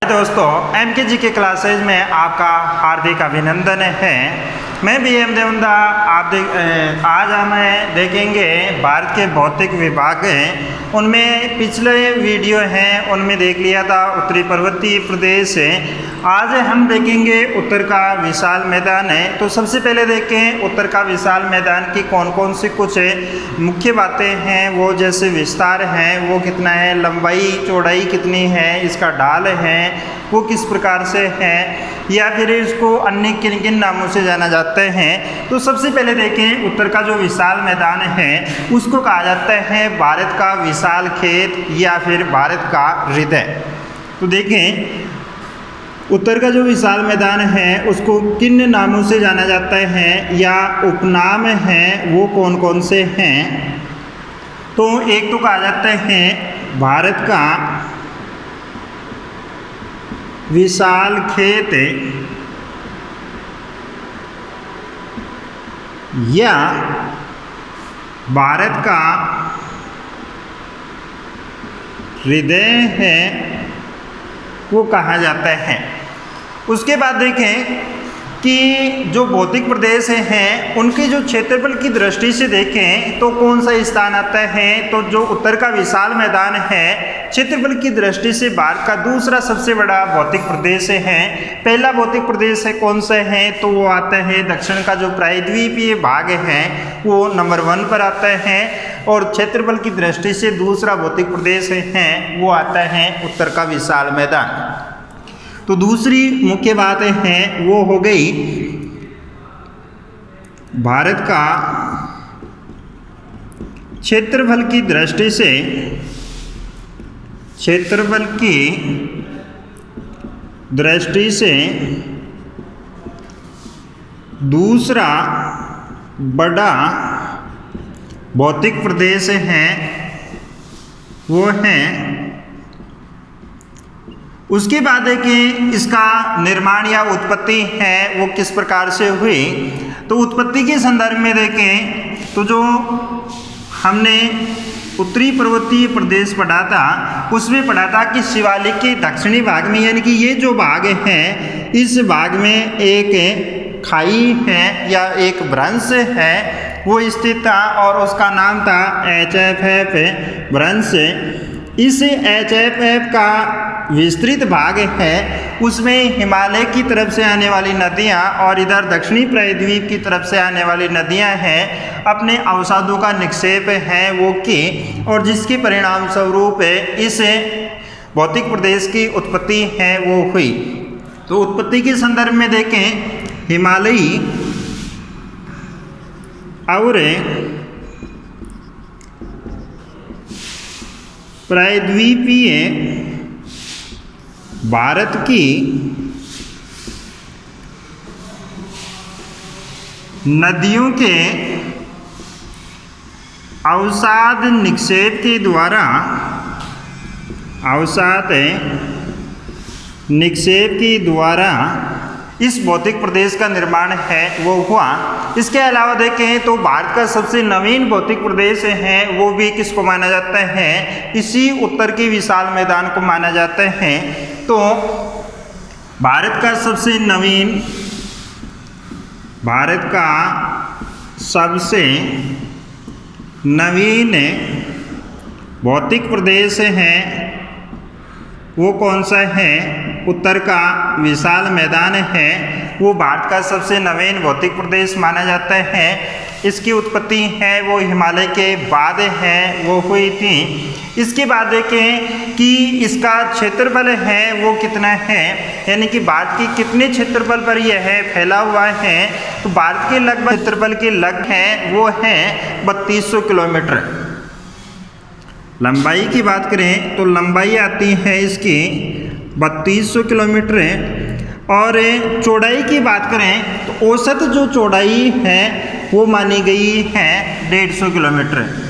दोस्तों, MKG के classes में आपका हार्दिक अभिनंदन है। मैं बी एम देवंदा। आज हम देखेंगे भारत के भौतिक विभाग हैं, उनमें पिछले वीडियो हैं उनमें देख लिया था उत्तरी पर्वतीय प्रदेश है। आज हम देखेंगे उत्तर का विशाल मैदान है। तो सबसे पहले देखें उत्तर का विशाल मैदान की कौन कौन सी कुछ मुख्य बातें हैं। वो जैसे विस्तार है वो कितना है, लंबाई चौड़ाई कितनी है, इसका ढाल है वो किस प्रकार से है, या फिर इसको अन्य किन किन नामों से जाना जाते हैं। तो सबसे पहले देखें उत्तर का जो विशाल मैदान है उसको कहा जाता है भारत का विशाल खेत या फिर भारत का हृदय। तो देखें उत्तर का जो विशाल मैदान है उसको किन नामों से जाना जाता है या उपनाम हैं वो कौन कौन से हैं। तो एक तो कहा जाता है भारत का विशाल खेत या भारत का हृदय है वो कहा जाता है। उसके बाद देखें कि जो भौतिक प्रदेश हैं उनके जो क्षेत्रफल की दृष्टि से देखें तो कौन सा स्थान आता है। तो जो उत्तर का विशाल मैदान है क्षेत्रफल की दृष्टि से भारत का दूसरा सबसे बड़ा भौतिक प्रदेश है। पहला भौतिक प्रदेश है कौन सा है, तो वो आता है दक्षिण का जो प्रायद्वीपीय भाग है वो नंबर 1 पर आता है, और क्षेत्रफल की दृष्टि से दूसरा भौतिक प्रदेश है वो आता है उत्तर का विशाल मैदान। तो दूसरी मुख्य बात है वो हो गई भारत का क्षेत्रफल की दृष्टि से, क्षेत्रफल की दृष्टि से दूसरा बड़ा भौतिक प्रदेश है वो है। उसके बाद है कि इसका निर्माण या उत्पत्ति है वो किस प्रकार से हुई। तो उत्पत्ति के संदर्भ में देखें तो जो हमने उत्तरी पर्वतीय प्रदेश पढ़ा था उसमें पढ़ा था कि शिवालिक के दक्षिणी भाग में, यानी कि ये जो भाग है इस भाग में एक खाई है या एक भ्रंश है वो स्थित था और उसका नाम था HFF भ्रंश। इस HFF का विस्तृत भाग है उसमें हिमालय की तरफ से आने वाली नदियां और इधर दक्षिणी प्रायद्वीप की तरफ से आने वाली नदियां हैं अपने अवसादों का निक्षेप है वो की, और जिसके परिणाम स्वरूप इस भौतिक प्रदेश की उत्पत्ति है वो हुई। तो उत्पत्ति के संदर्भ में देखें हिमालयी और प्रायद्वीपीय भारत की नदियों के अवसाद निक्षेप के द्वारा, अवसाद निक्षेप के द्वारा इस भौतिक प्रदेश का निर्माण है वो हुआ। इसके अलावा देखें तो भारत का सबसे नवीन भौतिक प्रदेश है वो भी किसको माना जाता है, इसी उत्तर के विशाल मैदान को माना जाता है। तो भारत का सबसे नवीन, भारत का सबसे नवीन भौतिक प्रदेश है वो कौन सा है, उत्तर का विशाल मैदान है वो भारत का सबसे नवीन भौतिक प्रदेश माना जाता है। इसकी उत्पत्ति है वो हिमालय के बाद है वो हुई थी। इसके बाद देखें कि इसका क्षेत्रफल है वो कितना है, यानी कि भारत की कितने क्षेत्रफल पर यह है फैला हुआ है। तो भारत के लगभग क्षेत्रफल के लग है वो है 3200 किलोमीटर। लंबाई की बात करें तो लंबाई आती है इसकी 3200 किलोमीटर, और चौड़ाई की बात करें तो औसत जो चौड़ाई है वो मानी गई है 150 किलोमीटर।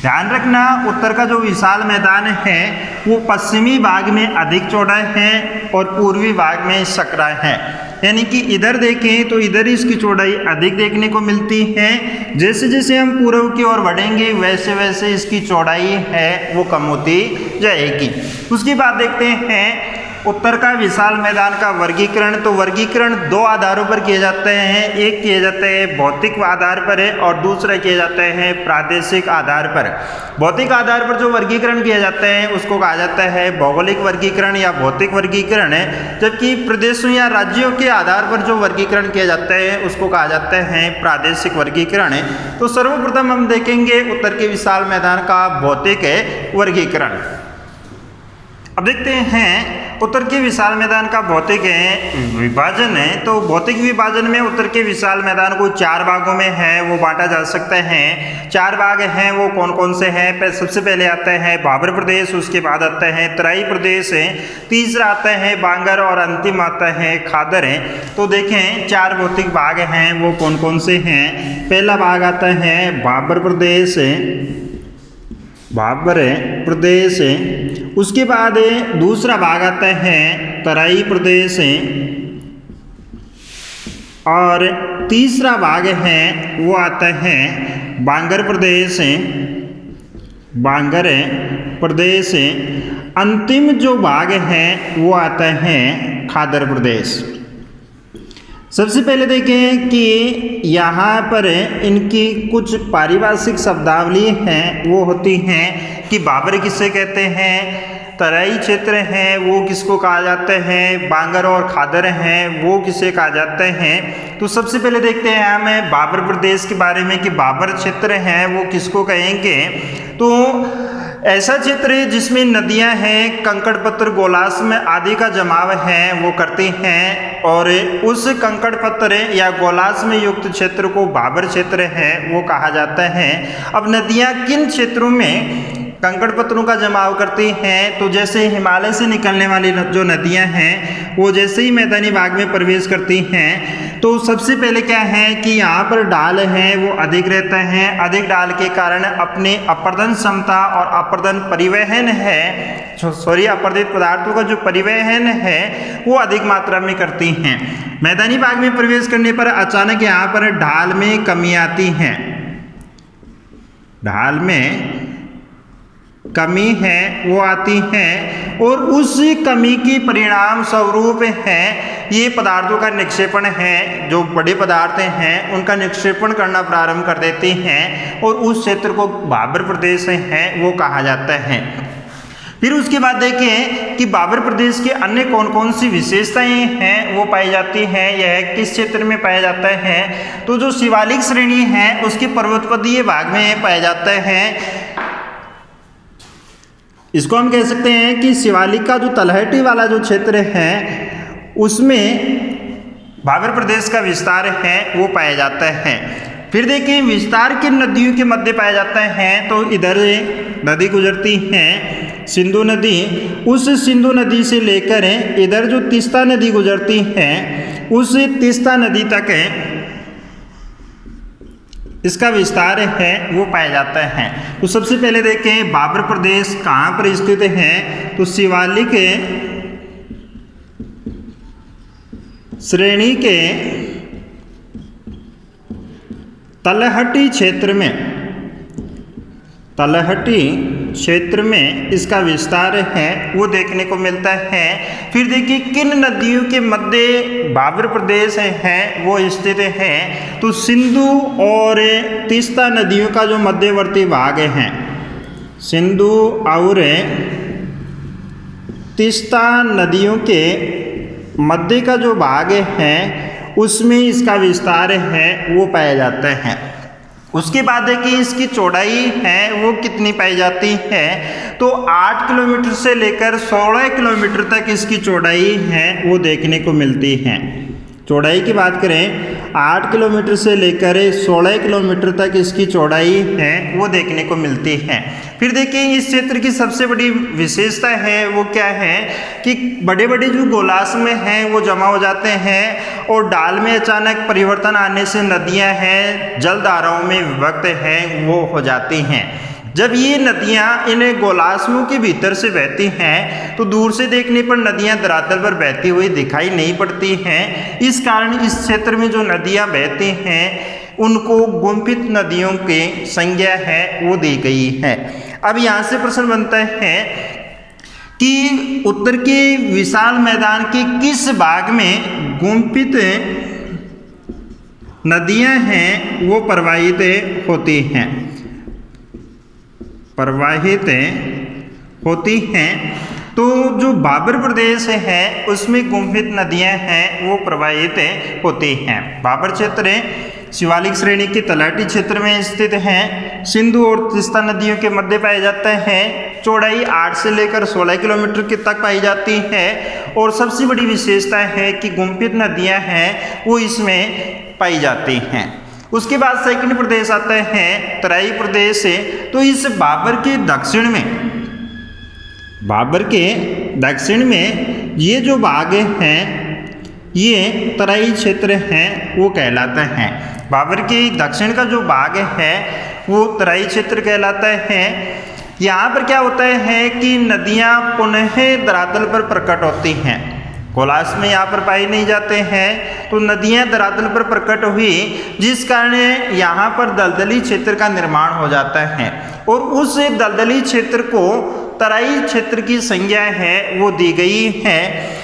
ध्यान रखना उत्तर का जो विशाल मैदान है वो पश्चिमी भाग में अधिक चौड़ा है और पूर्वी भाग में सकरा है। यानी कि इधर देखें तो इधर इसकी चौड़ाई अधिक देखने को मिलती है, जैसे जैसे हम पूर्व की ओर बढ़ेंगे वैसे वैसे इसकी चौड़ाई है वो कम होती जाएगी। उसके बाद देखते हैं उत्तर का विशाल मैदान का वर्गीकरण। तो वर्गीकरण दो आधारों पर किए जाते हैं, एक किए जाते हैं भौतिक आधार पर है और दूसरा किए जाते हैं प्रादेशिक आधार पर। भौतिक आधार पर जो वर्गीकरण किए जाते हैं उसको कहा जाता है भौगोलिक वर्गीकरण या भौतिक वर्गीकरण है, जबकि प्रदेशों या राज्यों के आधार पर जो वर्गीकरण किए जाते हैं उसको कहा जाता है प्रादेशिक वर्गीकरण है। तो सर्वप्रथम हम देखेंगे उत्तर के विशाल मैदान का भौतिक वर्गीकरण। अब देखते हैं उत्तर के विशाल मैदान का भौतिक विभाजन है। तो भौतिक विभाजन में उत्तर के विशाल मैदान को 4 भागों में है वो बांटा जा सकता है। 4 भाग हैं, वो कौन कौन से हैं? सबसे पहले आता है बाबर प्रदेश, उसके बाद आता है तराई प्रदेश है, तीसरा आता है बांगर और अंतिम आता है खादर है। तो देखें 4 भौतिक भाग हैं वो कौन कौन से हैं। पहला भाग आता है बाबर प्रदेश, बाबर प्रदेश, उसके बाद दूसरा भाग आता है तराई प्रदेश और तीसरा भाग है वो आता है बांगर प्रदेश, बांगर प्रदेश। अंतिम जो भाग है वो आता है खादर प्रदेश। सबसे पहले देखें कि यहाँ पर इनकी कुछ पारिभाषिक शब्दावली हैं वो होती हैं कि बाबर किसे कहते हैं, तराई क्षेत्र हैं वो किसको कहा जाता है, बांगर और खादर हैं वो किसे कहा जाते हैं। तो सबसे पहले देखते हैं हम बाबर प्रदेश के बारे में कि बाबर क्षेत्र हैं वो किसको कहेंगे। तो ऐसा क्षेत्र है जिसमें नदियां हैं, कंकड़ पत्थर गोलाश्म आदि का जमाव है वो करती हैं और उस कंकड़ पत्थर या गोलाश्म युक्त क्षेत्र को बाबर क्षेत्र है वो कहा जाता है। अब नदियां किन क्षेत्रों में कंकड़ पत्थरों का जमाव करती हैं? तो जैसे हिमालय से निकलने वाली जो नदियां हैं वो जैसे ही मैदानी भाग में प्रवेश करती हैं तो सबसे पहले क्या है कि यहाँ पर ढाल है वो अधिक रहता है। अधिक ढाल के कारण अपने अपर्दन क्षमता और अपर्दन परिवहन है, अपरदित पदार्थों का जो परिवहन है वो अधिक मात्रा में करती हैं। मैदानी भाग में प्रवेश करने पर अचानक यहाँ पर ढाल में कमी आती है, ढाल में कमी है वो आती है और उस कमी की परिणाम स्वरूप है ये पदार्थों का निक्षेपण है, जो बड़े पदार्थ हैं उनका निक्षेपण करना प्रारंभ कर देते हैं और उस क्षेत्र को बाबर प्रदेश है वो कहा जाता है। फिर उसके बाद देखें कि बाबर प्रदेश के अन्य कौन कौन सी विशेषताएं हैं वो पाई जाती हैं, यह किस क्षेत्र में पाया जाता है। तो जो शिवालिक श्रेणी है उसके पर्वतपदीय भाग में पाया जाता है। इसको हम कह सकते हैं कि शिवालिक का जो तलहटी वाला जो क्षेत्र है उसमें बाबर प्रदेश का विस्तार है वो पाया जाता है। फिर देखिए विस्तार किन नदियों के मध्य पाया जाता है। तो इधर नदी गुजरती है सिंधु नदी, उस सिंधु नदी से लेकर इधर जो तीस्ता नदी गुजरती है उस तीस्ता नदी तक इसका विस्तार है वो पाया जाता है। तो सबसे पहले देखें बाबर प्रदेश कहाँ पर स्थित है। तो शिवालिक श्रेणी के तलहटी क्षेत्र में, तलहटी क्षेत्र में इसका विस्तार है वो देखने को मिलता है। फिर देखिए किन नदियों के मध्य बाबर प्रदेश है वो स्थित है। तो सिंधु और तीस्ता नदियों का जो मध्यवर्ती भाग है, सिंधु और तीस्ता नदियों के मध्य का जो भाग है उसमें इसका विस्तार है वो पाया जाता है। उसके बाद देखिए इसकी चौड़ाई है वो कितनी पाई जाती है। तो 8 किलोमीटर से लेकर 16 किलोमीटर तक इसकी चौड़ाई है वो देखने को मिलती है। चौड़ाई की बात करें 8 किलोमीटर से लेकर 16 किलोमीटर तक इसकी चौड़ाई है वो देखने को मिलती है। फिर देखिए इस क्षेत्र की सबसे बड़ी विशेषता है वो क्या है कि बड़े बड़े जो गोलाश्म हैं वो जमा हो जाते हैं और डाल में अचानक परिवर्तन आने से नदियां हैं जलधाराओं में विभक्त हैं वो हो जाती हैं। जब ये नदियाँ इन गोलाश्मों के भीतर से बहती हैं तो दूर से देखने पर नदियाँ धरातल पर बहती हुई दिखाई नहीं पड़ती हैं। इस कारण इस क्षेत्र में जो नदियाँ बहती हैं उनको गुम्फित नदियों की संज्ञा है वो दी गई है। अब यहाँ से प्रश्न बनता है कि उत्तर के विशाल मैदान के किस भाग में गुम्फित नदियां हैं वो प्रवाहित होती हैं, प्रवाहित होती हैं। तो जो बाबर प्रदेश है उसमें गुम्फित नदियां हैं वो प्रवाहित होती हैं। बाबर क्षेत्र शिवालिक श्रेणी के तलहटी क्षेत्र में स्थित है। सिंधु और तीस्ता नदियों के मध्य पाए जाते हैं। चौड़ाई 8 से लेकर 16 किलोमीटर के तक पाई जाती है। और सबसे बड़ी विशेषता है कि गुम्फित नदियां हैं वो इसमें पाई जाती हैं। उसके बाद सेकंड प्रदेश आता है तराई प्रदेश। तो इस बाबर के दक्षिण में, बाबर के दक्षिण में ये जो भाग हैं ये तराई क्षेत्र हैं वो कहलाता है। बाबर के दक्षिण का जो भाग है वो तराई क्षेत्र कहलाता है। यहाँ पर क्या होता है कि नदियाँ पुनः धरातल पर प्रकट होती हैं। कोलास में यहाँ पर पाए नहीं जाते हैं, तो नदियाँ धरातल पर प्रकट हुई जिस कारण यहाँ पर दलदली क्षेत्र का निर्माण हो जाता है। और उस दलदली क्षेत्र को तराई क्षेत्र की संज्ञा है वो दी गई है।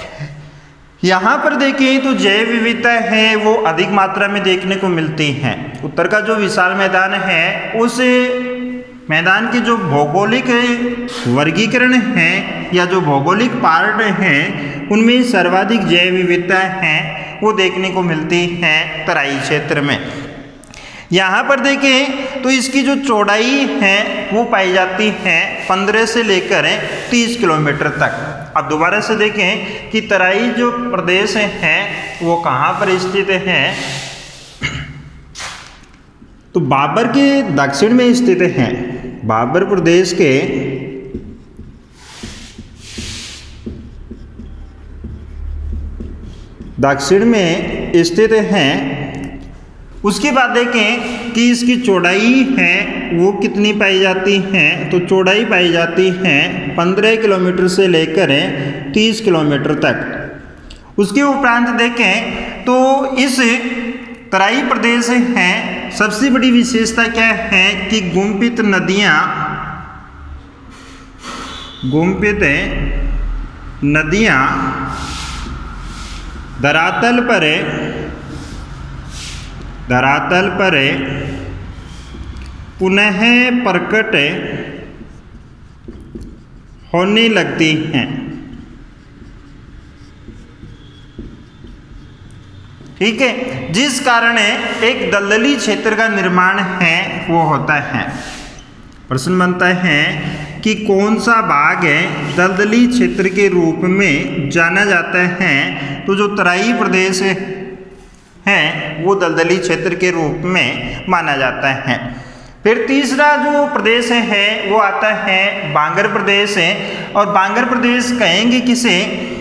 यहाँ पर देखें तो जैव विविधता है वो अधिक मात्रा में देखने को मिलती है। उत्तर का जो विशाल मैदान है उस मैदान के जो भौगोलिक वर्गीकरण है या जो भौगोलिक पार्ट हैं उनमें सर्वाधिक जैव विविधता है वो देखने को मिलती है तराई क्षेत्र में। यहाँ पर देखें तो इसकी जो चौड़ाई है वो पाई जाती है 15 से लेकर 30 किलोमीटर तक। अब दोबारा से देखें कि तराई जो प्रदेश है वो कहाँ पर स्थित है, तो बाबर के दक्षिण में स्थित है। बाबर प्रदेश के दक्षिण में स्थित हैं। उसके बाद देखें कि इसकी चौड़ाई है वो कितनी पाई जाती है, तो चौड़ाई पाई जाती है 15 किलोमीटर से लेकर 30 किलोमीटर तक। उसके उपरांत देखें तो इस तराई प्रदेश है सबसे बड़ी विशेषता क्या है कि गुम्फित नदियाँ धरातल पर पुनः प्रकट होने लगती हैं। ठीक है, जिस कारण एक दलदली क्षेत्र का निर्माण है वो होता है। प्रश्न बनता है कि कौन सा भाग दलदली क्षेत्र के रूप में जाना जाता है, तो जो तराई प्रदेश है वो दलदली क्षेत्र के रूप में माना जाता है। फिर तीसरा जो प्रदेश है वो आता है बांगर प्रदेश है। और बांगर प्रदेश कहेंगे किसे,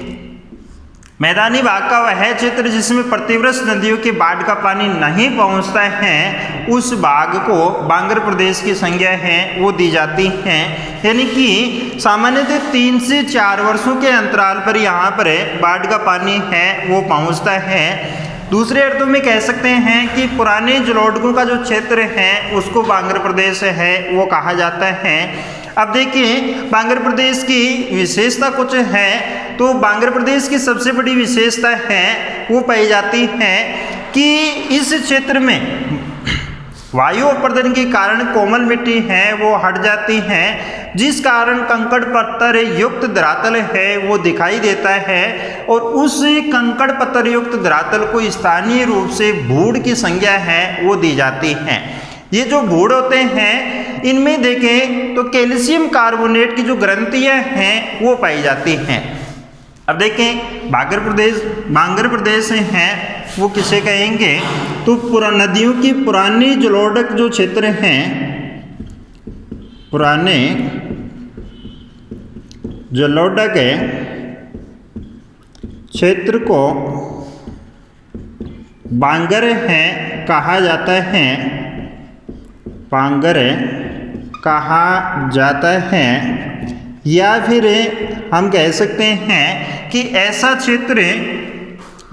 मैदानी भाग का वह क्षेत्र जिसमें प्रतिवर्ष नदियों के बाढ़ का पानी नहीं पहुंचता है, उस भाग को बांगर प्रदेश की संज्ञा है वो दी जाती है। यानी कि सामान्यतः 3 से 4 वर्षों के अंतराल पर यहाँ पर बाढ़ का पानी है वो पहुंचता है। दूसरे अर्थों में कह सकते हैं कि पुराने जलोढ़ों का जो क्षेत्र है उसको बांगर प्रदेश है वो कहा जाता है। अब देखिए बांगर प्रदेश की विशेषता कुछ है, तो बांगर प्रदेश की सबसे बड़ी विशेषता है वो पाई जाती है कि इस क्षेत्र में वायु अपर्दन के कारण कोमल मिट्टी है वो हट जाती है, जिस कारण कंकड़ पत्थर युक्त धरातल है वो दिखाई देता है। और उस कंकड़ पत्थर युक्त धरातल को स्थानीय रूप से भूड़ की संज्ञा है वो दी जाती है। ये जो भूड़ होते हैं इनमें देखें तो कैल्शियम कार्बोनेट की जो ग्रंथियां हैं वो पाई जाती हैं। अब देखें बांगर प्रदेश हैं वो किसे कहेंगे, तो नदियों की पुरानी जलोढ़ जो क्षेत्र हैं, पुराने जलोढ़ के क्षेत्र को बांगर है कहा जाता है, बांगर कहा जाता है। या फिर हम कह सकते हैं कि ऐसा क्षेत्र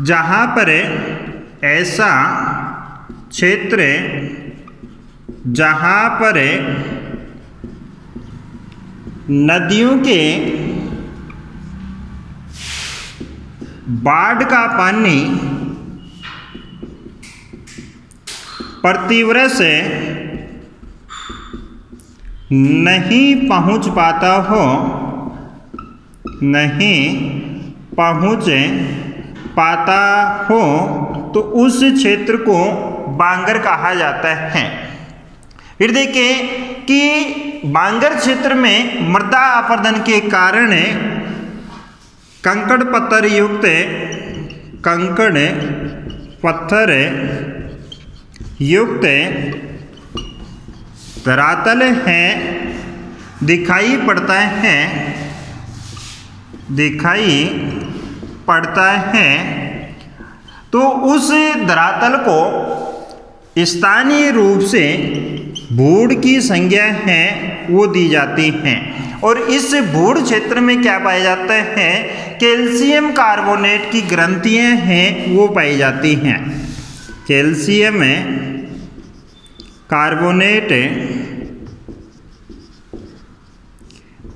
जहाँ पर ऐसा क्षेत्र जहाँ पर नदियों के बाढ़ का पानी प्रतिवर्ष नहीं पहुंच पाता हो, नहीं पहुंच पाता हो तो उस क्षेत्र को बांगर कहा जाता है। फिर देखिए कि बांगर क्षेत्र में मृदा अपरदन के कारण कंकड़ पत्थर युक्त धरातल है दिखाई पड़ता है तो उस धरातल को स्थानीय रूप से भूड़ की संज्ञा है वो दी जाती हैं। और इस भूड़ क्षेत्र में क्या पाया जाता है, कैल्शियम कार्बोनेट की ग्रंथियां हैं वो पाई जाती हैं। कैल्शियम कार्बोनेट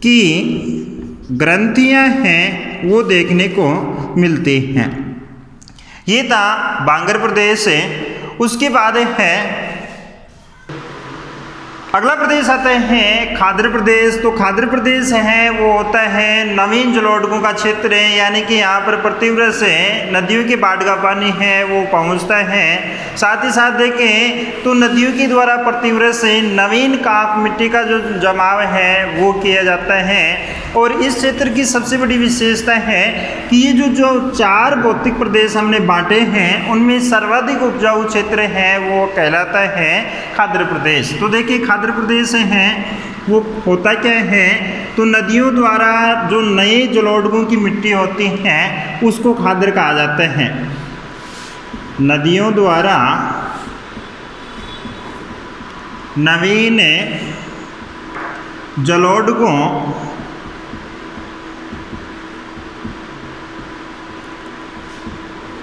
की ग्रंथियां हैं वो देखने को मिलती हैं। ये था बांगर प्रदेश। उसके बाद है अगला प्रदेश आता है खाद्र प्रदेश। तो खाद्र प्रदेश है वो होता है नवीन जलोढ़ों का क्षेत्र है, यानी कि यहाँ पर प्रतिवर्ष नदियों के बाढ़ का पानी है वो पहुँचता है। साथ ही साथ देखें तो नदियों के द्वारा प्रतिवर्ष नवीन काप मिट्टी का जो जमाव है वो किया जाता है। और इस क्षेत्र की सबसे बड़ी विशेषता है कि ये जो चार भौतिक प्रदेश हमने बांटे हैं उनमें सर्वाधिक उपजाऊ क्षेत्र है वो कहलाता है खाद्र प्रदेश। तो देखिए खाद्र प्रदेश है वो होता क्या है, तो नदियों द्वारा जो नए जलोढ़ों की मिट्टी होती है उसको खाद्र कहा जाता है। नदियों द्वारा नवीन जलोढ़ों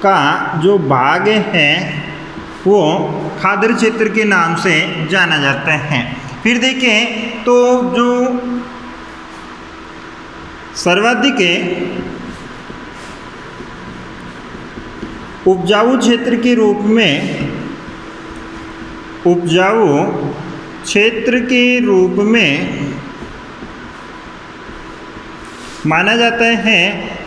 का जो भाग है वो खाद्र क्षेत्र के नाम से जाना जाता है। फिर देखें तो जो सर्वाधिक उपजाऊ क्षेत्र के रूप में माना जाता है।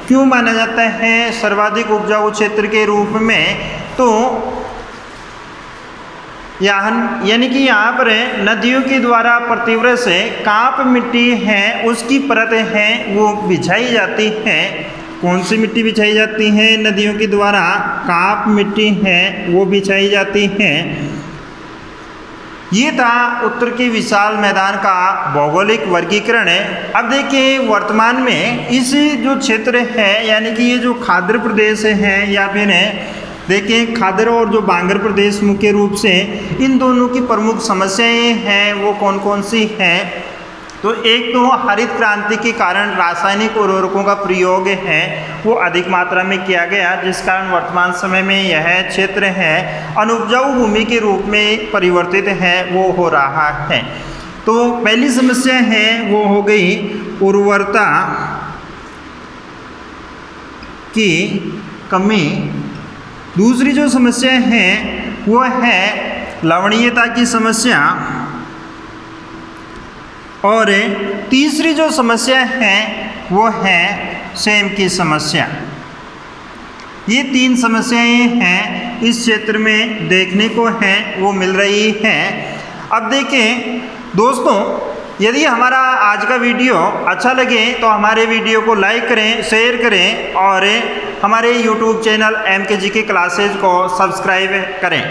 क्यों माना जाता है सर्वाधिक उपजाऊ क्षेत्र के रूप में, तो यानी कि यहाँ पर नदियों के द्वारा प्रतिवर्ष काप मिट्टी है उसकी परत है वो बिछाई जाती है। कौन सी मिट्टी बिछाई जाती है, नदियों के द्वारा काप मिट्टी है वो बिछाई जाती है। ये था उत्तर के विशाल मैदान का भौगोलिक वर्गीकरण है। अब देखिए वर्तमान में इस जो क्षेत्र है यानी कि ये जो खाद्र प्रदेश है या फिर देखिए खाद्र और जो बांगर प्रदेश मुख्य रूप से इन दोनों की प्रमुख समस्याएं हैं वो कौन कौन सी हैं। तो एक तो हरित क्रांति के कारण रासायनिक उर्वरकों का प्रयोग है वो अधिक मात्रा में किया गया, जिस कारण वर्तमान समय में यह क्षेत्र है अनुपजाऊ भूमि के रूप में परिवर्तित है वो हो रहा है। तो पहली समस्या है वो हो गई उर्वरता की कमी। दूसरी जो समस्या है वो है लवणीयता की समस्या। और तीसरी जो समस्या है वो है सेम की समस्या। ये तीन समस्याएं हैं इस क्षेत्र में देखने को हैं वो मिल रही हैं। अब देखें दोस्तों, यदि हमारा आज का वीडियो अच्छा लगे तो हमारे वीडियो को लाइक करें, शेयर करें और हमारे YouTube चैनल MKGK क्लासेज को सब्सक्राइब करें।